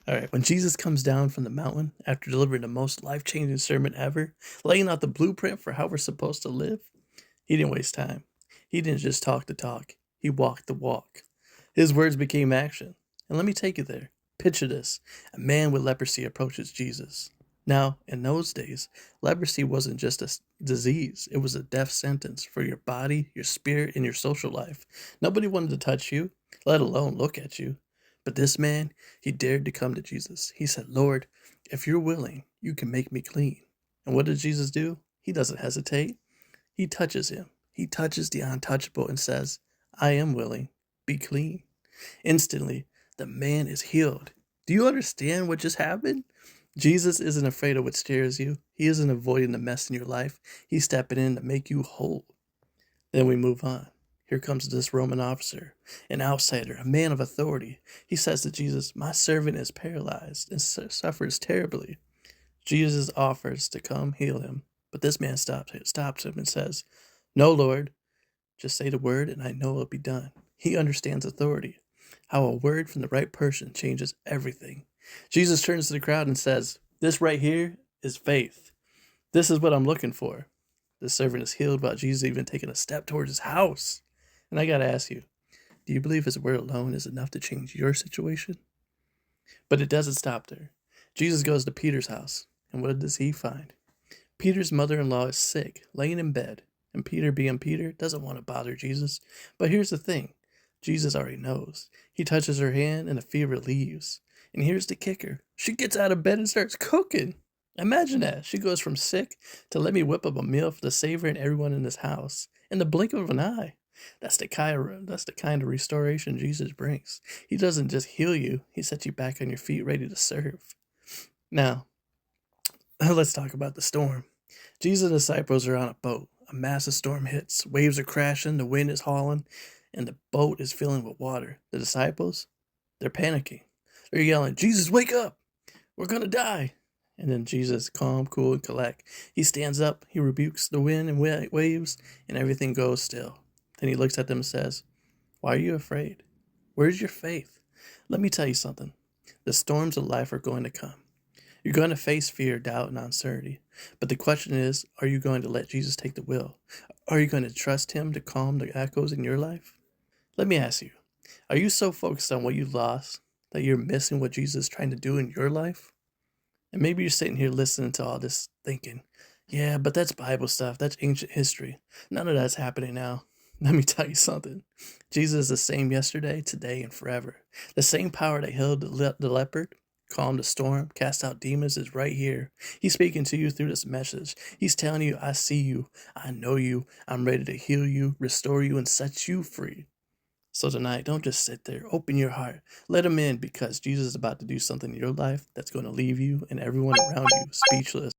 All right, when Jesus comes down from the mountain after delivering the most life changing sermon ever, laying out the blueprint for how we're supposed to live, he didn't waste time. He didn't just talk the talk, he walked the walk. His words became action. And let me take you there. Picture this: a man with leprosy approaches Jesus. Now, in those days, leprosy wasn't just a disease, it was a death sentence for your body, your spirit, and your social life. Nobody wanted to touch you, let alone look at you. But this man, he dared to come to Jesus. He said, Lord, if you're willing, you can make me clean. And what does Jesus do? He doesn't hesitate. He touches him. He touches the untouchable and says, I am willing. Be clean. Instantly, the man is healed. Do you understand what just happened? Jesus isn't afraid of what scares you. He isn't avoiding the mess in your life. He's stepping in to make you whole. Then we move on. Here comes this Roman officer, an outsider, a man of authority. He says to Jesus, my servant is paralyzed and suffers terribly. Jesus offers to come heal him, but this man stops him and says, no, Lord, just say the word and I know it'll be done. He understands authority, how a word from the right person changes everything. Jesus turns to the crowd and says, this right here is faith. This is what I'm looking for. The servant is healed without Jesus even taking a step towards his house. And I got to ask you, do you believe his word alone is enough to change your situation? But it doesn't stop there. Jesus goes to Peter's house, and what does he find? Peter's mother-in-law is sick, laying in bed, and Peter, being Peter, doesn't want to bother Jesus. But here's the thing. Jesus already knows. He touches her hand, and the fever leaves. And here's the kicker. She gets out of bed and starts cooking. Imagine that. She goes from sick to let me whip up a meal for the Savior and everyone in this house in the blink of an eye. That's the kind of restoration Jesus brings. He doesn't just heal you. He sets you back on your feet ready to serve. Now, let's talk about the storm. Jesus and the disciples are on a boat. A massive storm hits. Waves are crashing. The wind is howling. And the boat is filling with water. The disciples, they're panicking. They're yelling, Jesus, wake up! We're going to die. And then Jesus, calm, cool, and collect. He stands up. He rebukes the wind and waves. And everything goes still. Then he looks at them and says, why are you afraid? Where's your faith? Let me tell you something. The storms of life are going to come. You're going to face fear, doubt, and uncertainty. But the question is, are you going to let Jesus take the wheel? Are you going to trust him to calm the echoes in your life? Let me ask you, are you so focused on what you lost that you're missing what Jesus is trying to do in your life? And maybe you're sitting here listening to all this thinking, yeah, but that's Bible stuff. That's ancient history. None of that's happening now. Let me tell you something. Jesus is the same yesterday, today, and forever. The same power that healed the leopard, calmed the storm, cast out demons is right here. He's speaking to you through this message. He's telling you, I see you. I know you. I'm ready to heal you, restore you, and set you free. So tonight, don't just sit there. Open your heart. Let him in, because Jesus is about to do something in your life that's going to leave you and everyone around you speechless.